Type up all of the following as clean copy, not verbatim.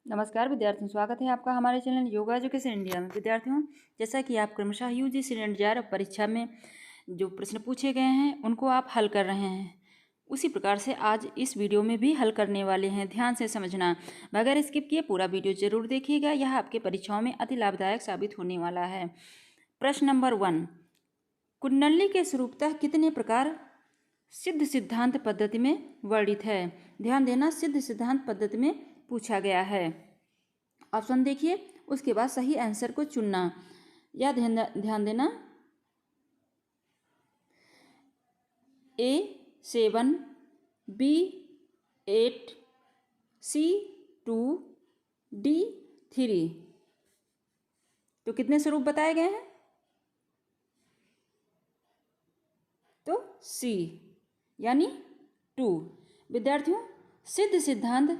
नमस्कार विद्यार्थियों, स्वागत है आपका हमारे चैनल योगा एजुकेशन इंडिया में। विद्यार्थियों, जैसा कि आप क्रमशः यूजीसी नेट JRF परीक्षा में जो प्रश्न पूछे गए हैं उनको आप हल कर रहे हैं, उसी प्रकार से आज इस वीडियो में भी हल करने वाले हैं। ध्यान से समझना, बगैर स्किप किए पूरा वीडियो जरूर देखिएगा, यह आपके परीक्षाओं में अति लाभदायक साबित होने वाला है। प्रश्न नंबर 1, कुंडली के स्वरूपतः कितने प्रकार सिद्ध सिद्धांत पद्धति में वर्णित है? ध्यान देना, सिद्ध सिद्धांत पद्धति में पूछा गया है। ऑप्शन देखिए, उसके बाद सही आंसर को चुनना। या ध्यान देना, A7, B8, C2, D3। तो कितने स्वरूप बताए गए हैं? तो C यानी 2। विद्यार्थियों, सिद्ध सिद्धांत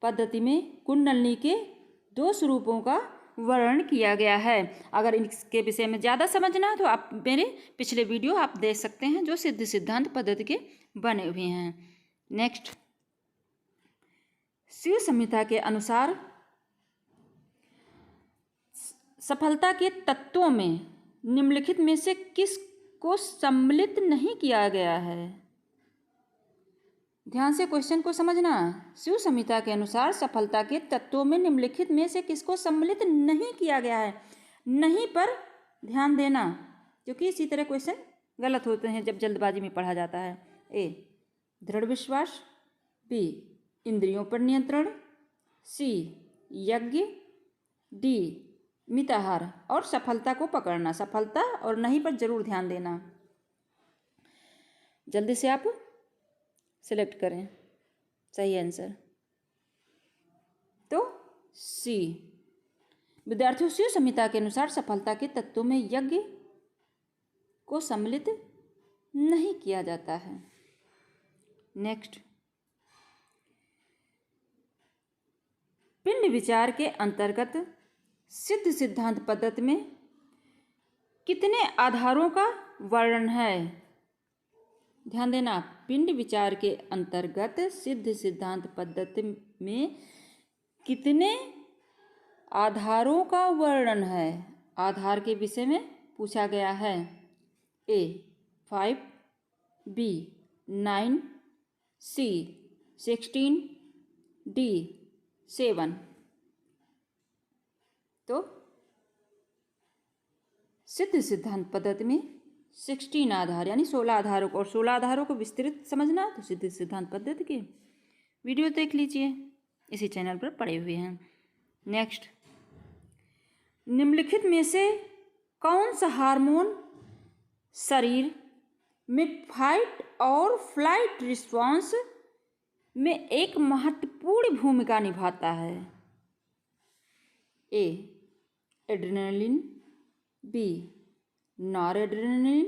पद्धति में कुंडली के 2 स्वरूपों का वर्णन किया गया है। अगर इसके विषय में ज़्यादा समझना है तो आप मेरे पिछले वीडियो आप देख सकते हैं जो सिद्ध सिद्धांत पद्धति के बने हुए हैं। नेक्स्ट, शिव संहिता के अनुसार सफलता के तत्वों में निम्नलिखित में से किस को सम्मिलित नहीं किया गया है? ध्यान से क्वेश्चन को समझना। शिव संहिता के अनुसार सफलता के तत्वों में निम्नलिखित में से किसको सम्मिलित नहीं किया गया है? नहीं पर ध्यान देना, क्योंकि इसी तरह क्वेश्चन गलत होते हैं जब जल्दबाजी में पढ़ा जाता है। A, दृढ़ विश्वास, B, इंद्रियों पर नियंत्रण, C, यज्ञ, D, मिताहार और सफलता को पकड़ना। सफलता और नहीं पर जरूर ध्यान देना। जल्दी से आप सिलेक्ट करें सही आंसर। तो C। विद्यार्थियों, शिव संहिता के अनुसार सफलता के तत्वों में यज्ञ को सम्मिलित नहीं किया जाता है। नेक्स्ट, पिंड विचार के अंतर्गत सिद्ध सिद्धांत पद्धति में कितने आधारों का वर्णन है? ध्यान देना, पिंड विचार के अंतर्गत सिद्ध सिद्धांत पद्धति में कितने आधारों का वर्णन है? आधार के विषय में पूछा गया है। A, 5, B, 9, C, 16, D, 7। तो सिद्ध सिद्धांत पद्धति में 16 आधार यानी 16 आधारों को, और 16 आधारों को विस्तृत समझना तो सिद्ध सिद्धांत पद्धति के वीडियो देख लीजिए, इसी चैनल पर पड़े हुए हैं। नेक्स्ट, निम्नलिखित में से कौन सा हार्मोन शरीर में फाइट और फ्लाइट रिस्पॉन्स में एक महत्वपूर्ण भूमिका निभाता है? A, एड्रेनलिन, B, नॉरएड्रेनलिन,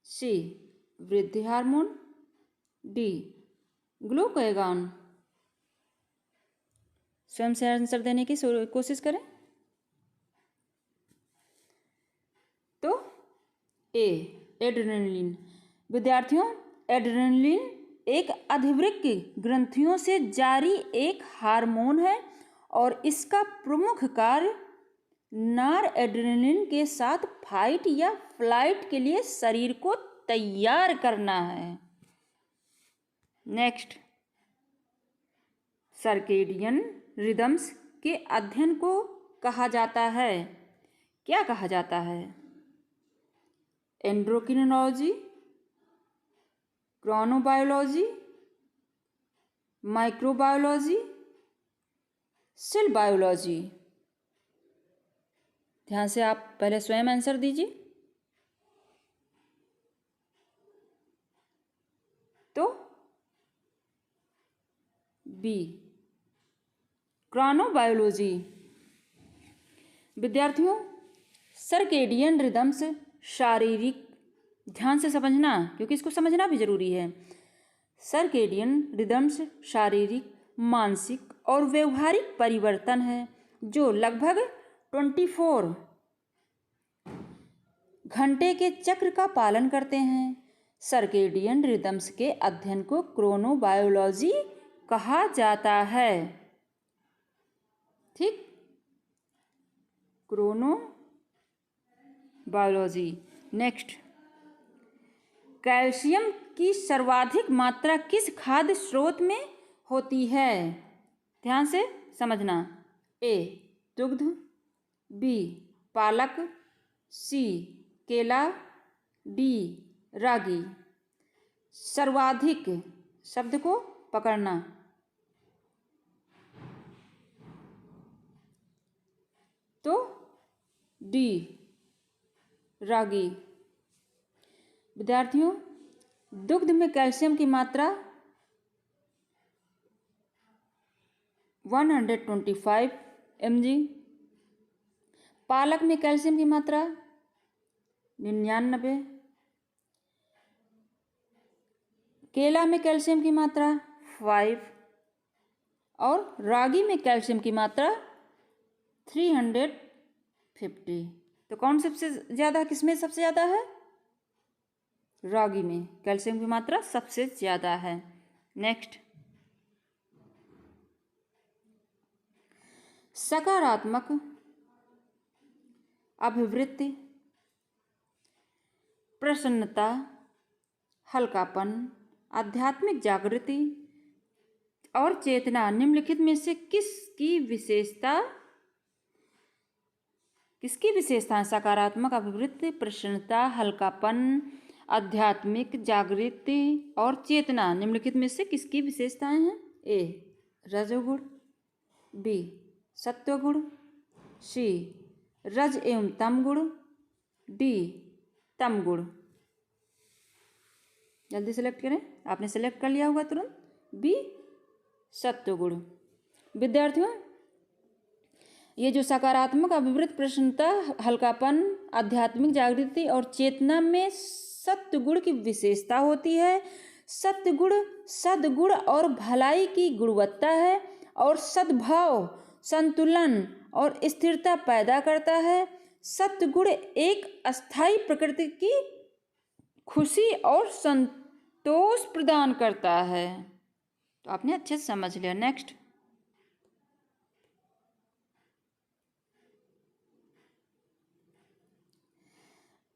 C, वृद्धि हार्मोन, D, ग्लूकागॉन। स्वयं से आंसर देने की कोशिश करें। तो A, एड्रेनलिन। विद्यार्थियों, एड्रेनलिन एक अधिवृक्क ग्रंथियों से जारी एक हार्मोन है और इसका प्रमुख कार्य नॉरएड्रेनलिन के साथ फाइट या फ्लाइट के लिए शरीर को तैयार करना है। नेक्स्ट, सर्केडियन रिदम्स के अध्ययन को कहा जाता है, क्या कहा जाता है? Endocrinology, chronobiology, microbiology, cell biology. ध्यान से आप पहले स्वयं आंसर दीजिए। तो B, क्रोनोबायोलॉजी। विद्यार्थियों, सर्केडियन रिदम्स शारीरिक, ध्यान से समझना क्योंकि इसको समझना भी जरूरी है। सर्केडियन रिदम्स शारीरिक, मानसिक और व्यवहारिक परिवर्तन है जो लगभग 24 घंटे के चक्र का पालन करते हैं। सर्केडियन रिदम्स के अध्ययन को क्रोनोबायोलॉजी कहा जाता है? ठीक, क्रोनोबायोलॉजी। नेक्स्ट, कैल्शियम की सर्वाधिक मात्रा किस खाद्य स्रोत में होती है? ध्यान से समझना। ए दुग्ध, बी पालक, सी केला, डी रागी। सर्वाधिक शब्द को पकड़ना। तो डी रागी। विद्यार्थियों, दुग्ध में कैल्शियम की मात्रा 125 mg, पालक में कैल्शियम की मात्रा 99, केला में कैल्शियम की मात्रा 5 और रागी में कैल्शियम की मात्रा 350। तो कौन सबसे ज़्यादा, किसमें सबसे ज़्यादा है? रागी में कैल्शियम की मात्रा सबसे ज़्यादा है। नेक्स्ट, सकारात्मक अभिवृत्ति, प्रसन्नता, हल्कापन, आध्यात्मिक जागृति और चेतना निम्नलिखित में से किसकी विशेषता है? सकारात्मक अभिवृत्ति, प्रसन्नता, हल्कापन, आध्यात्मिक जागृति और चेतना निम्नलिखित में से किसकी विशेषताएं हैं? ए रजोगुण, बी सत्वगुण, सी रज एवं तम गुण, डी तम गुण। जल्दी सेलेक्ट करें। आपने सेलेक्ट कर लिया होगा तुरंत। बी सत्वगुण। विद्यार्थियों, ये जो सकारात्मक अभिवृत्ति, प्रसन्नता, हल्कापन, आध्यात्मिक जागृति और चेतना में सत्वगुण की विशेषता होती है। सत्वगुण सद्गुण और भलाई की गुणवत्ता है और सद्भाव, संतुलन और स्थिरता पैदा करता है। सत्वगुण एक अस्थायी प्रकृति की खुशी और संतोष प्रदान करता है। तो आपने अच्छे से समझ लिया। नेक्स्ट,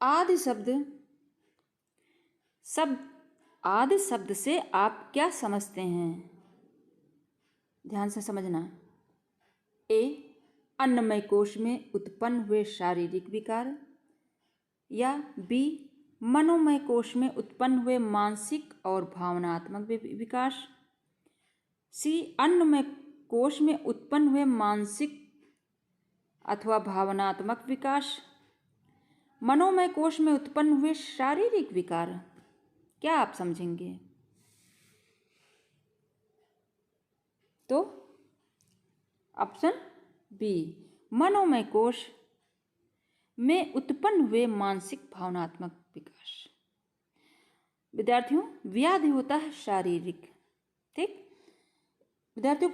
आदि शब्द से आप क्या समझते हैं? ध्यान से समझना। ए अन्नमय कोश में उत्पन्न हुए शारीरिक विकार, या बी मनोमय कोश में उत्पन्न हुए मानसिक और भावनात्मक विकास, सी अन्नमय कोश में उत्पन्न हुए मानसिक अथवा भावनात्मक विकास, मनोमय कोश में उत्पन्न हुए शारीरिक विकार। क्या आप समझेंगे? तो ऑप्शन बी मनोमय कोश में उत्पन्न हुए मानसिक भावनात्मक विकास। विद्यार्थियों, व्याधि होता है शारीरिक। ठीक विद्यार्थियों,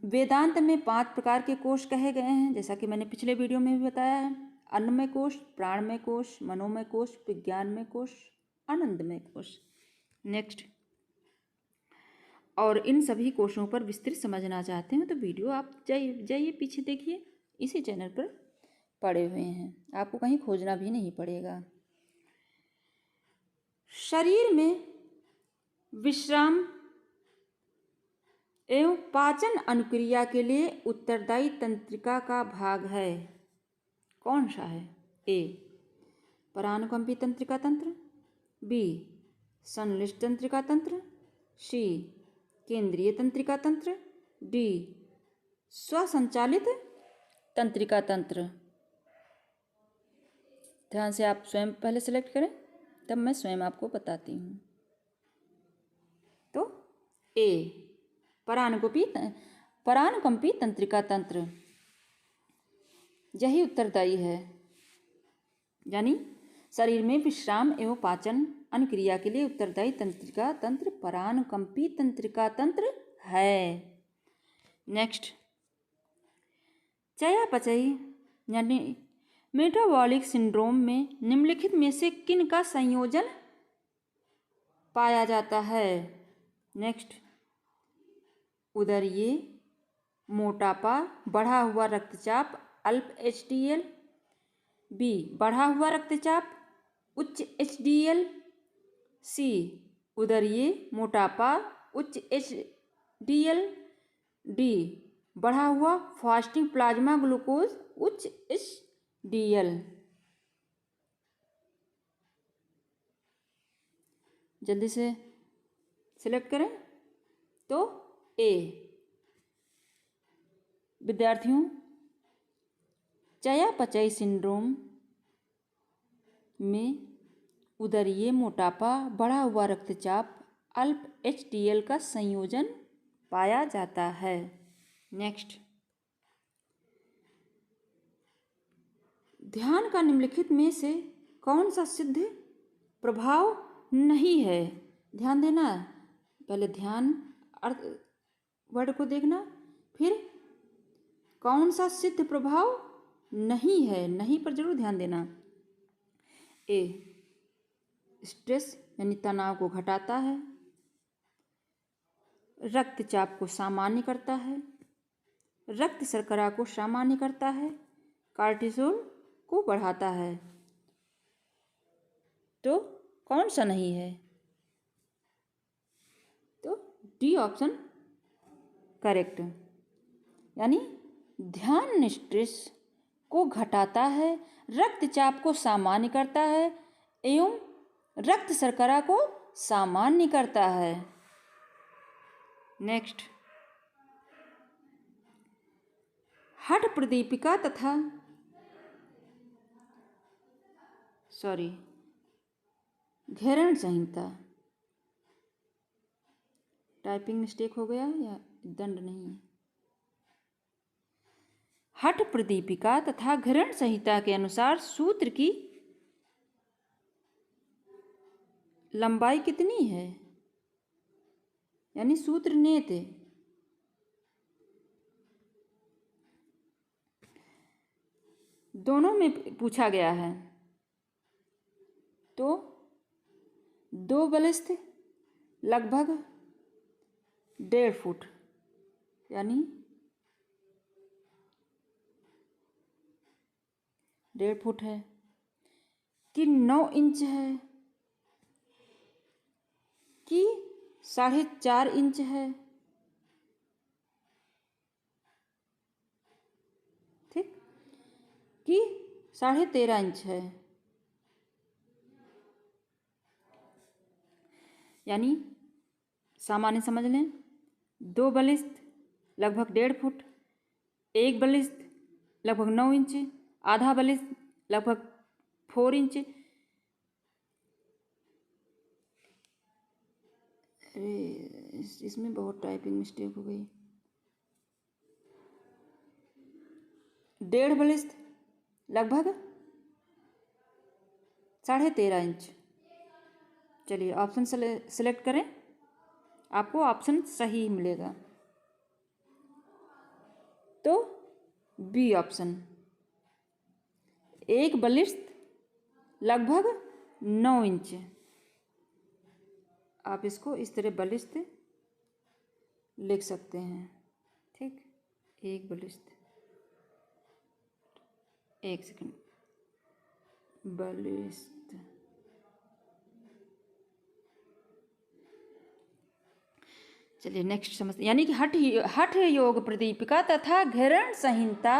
वेदांत में 5 प्रकार के कोश कहे गए हैं, जैसा कि मैंने पिछले वीडियो में भी बताया है। अन्नमय कोश, प्राणमय कोश, मनोमय कोश, विज्ञानमय कोश, आनंदमय कोश। नेक्स्ट, और इन सभी कोशों पर विस्तृत समझना चाहते हैं तो वीडियो आप जाइए पीछे देखिए, इसी चैनल पर पड़े हुए हैं, आपको कहीं खोजना भी नहीं पड़ेगा। शरीर में विश्राम एवं पाचन अनुक्रिया के लिए उत्तरदायी तंत्रिका का भाग है। कौन सा है? ए परानुकंपी तंत्रिका तंत्र, बी संश्लिष्ट तंत्रिका तंत्र, सी केंद्रीय तंत्रिका तंत्र, डी स्वसंचालित तंत्रिका तंत्र। ध्यान से आप स्वयं पहले सेलेक्ट करें, तब मैं स्वयं आपको बताती हूँ। तो ए परानुकंपी तंत्रिका तंत्र, यही उत्तरदायी है, यानी शरीर में विश्राम एवं पाचन अनुक्रिया के लिए उत्तरदायी तंत्रिका तंत्र परानुकंपी तंत्रिका तंत्र है। नेक्स्ट, चयापचयी यानी मेटाबॉलिक सिंड्रोम में निम्नलिखित में से किन का संयोजन पाया जाता है? नेक्स्ट, उदरीय मोटापा, बढ़ा हुआ रक्तचाप, अल्प HDL। बी, बढ़ा हुआ रक्तचाप, उच्च HDL। सी, उदरीय मोटापा, उच्च HDL। डी, बढ़ा हुआ फास्टिंग प्लाज्मा ग्लूकोज, उच्च HDL। जल्दी से सिलेक्ट करें। तो ए। विद्यार्थियों, चयापचय सिंड्रोम में उदरीय मोटापा, बढ़ा हुआ रक्तचाप, अल्प HDL का संयोजन पाया जाता है। नेक्स्ट, ध्यान का निम्नलिखित में से कौन सा सिद्ध प्रभाव नहीं है? ध्यान देना, पहले ध्यान अर्थ वर्ड को देखना, फिर कौन सा सिद्ध प्रभाव नहीं है, नहीं पर जरूर ध्यान देना। ए, स्ट्रेस यानी तनाव को घटाता है, रक्तचाप को सामान्य करता है, रक्त शर्करा को सामान्य करता है, कार्टिसोल को बढ़ाता है। तो कौन सा नहीं है? तो डी ऑप्शन करेक्ट, यानी ध्यान स्ट्रेस को घटाता है, रक्तचाप को सामान्य करता है एवं रक्त शर्करा को सामान्य करता है। नेक्स्ट, हठ प्रदीपिका तथा घेरण संहिता, टाइपिंग मिस्टेक हो गया या दंड नहीं है। हठ प्रदीपिका तथा घेरण संहिता के अनुसार सूत्र की लंबाई कितनी है? यानी सूत्र नेत दोनों में पूछा गया है। तो 2 बलिस्थ लगभग 1.5 फुट, यानी 1.5 फुट है कि 9 इंच है कि 4.5 इंच है। ठीक, कि 13.5 इंच है। यानी सामान्य समझ लें, 2 बलिस्थ लगभग 1.5 फुट, 1 बलिस्थ लगभग 9 इंच, आधा बलिस्थ लगभग 4 इंच। अरे इसमें बहुत टाइपिंग मिस्टेक हो गई। 1.5 बलिस्थ लगभग 13.5 इंच। चलिए ऑप्शन सेलेक्ट करें, आपको ऑप्शन सही मिलेगा। तो बी ऑप्शन, 1 बलिस्थ लगभग 9 इंच। आप इसको इस तरह बलिस्थ लिख सकते हैं। ठीक, 1 बलिस्थ, 1 सेकंड, बलिस्थ। चलिए नेक्स्ट समझते, यानी कि हठ योग प्रदीपिका तथा घेरण संहिता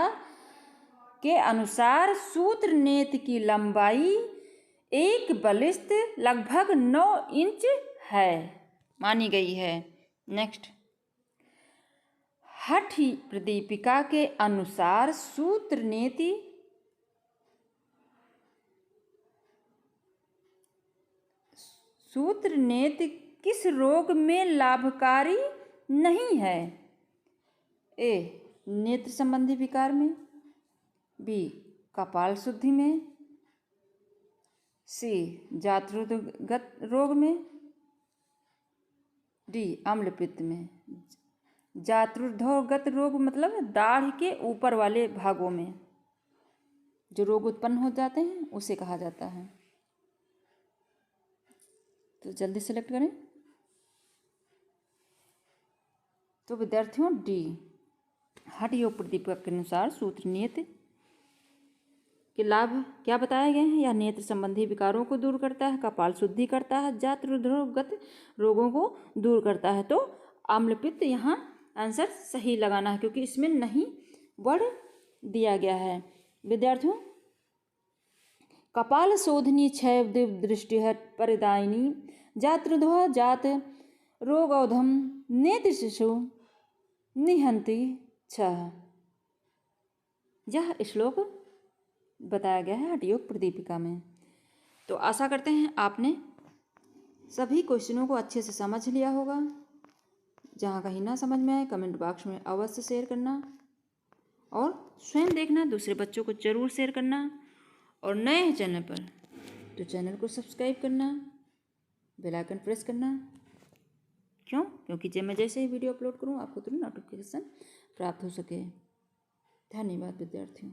के अनुसार सूत्र नेत की लंबाई 1 बलिस्थ लगभग 9 इंच है, मानी गई है। नेक्स्ट, हठ प्रदीपिका के अनुसार सूत्र नेत किस रोग में लाभकारी नहीं है? ए, नेत्र संबंधी विकार में, बी, कपाल शुद्धि में, सी, जात्रोगत रोग में, डी, अम्लपित्त में। जात्रोगत रोग मतलब दाढ़ के ऊपर वाले भागों में जो रोग उत्पन्न हो जाते हैं उसे कहा जाता है। तो जल्दी सेलेक्ट करें। तो विद्यार्थियों डी, हठ योग प्रदीपिका के अनुसार सूत्र नियत के लाभ क्या बताए गए हैं? यह नेत्र संबंधी विकारों को दूर करता है, कपाल शुद्धि करता है, जात हृदरोगगत रोगों को दूर करता है। तो आम्लपित्त यहाँ आंसर सही लगाना है, क्योंकि इसमें नहीं वर्ड दिया गया है। विद्यार्थियों कपाल शोधनी क्षय दृष्टि परिदायिनी जातृध्व जात रोगौधम नेत्र शिशु निहंति छह, यह श्लोक बताया गया है हठयोग प्रदीपिका में। तो आशा करते हैं आपने सभी क्वेश्चनों को अच्छे से समझ लिया होगा। जहाँ कहीं ना समझ में आए कमेंट बॉक्स में अवश्य शेयर करना, और स्वयं देखना, दूसरे बच्चों को जरूर शेयर करना, और नए हैं चैनल पर तो चैनल को सब्सक्राइब करना, बेल आइकन प्रेस करना। क्यों? क्योंकि जब मैं जैसे ही वीडियो अपलोड करूँ आपको तुरंत नोटिफिकेशन प्राप्त हो सके। धन्यवाद विद्यार्थियों।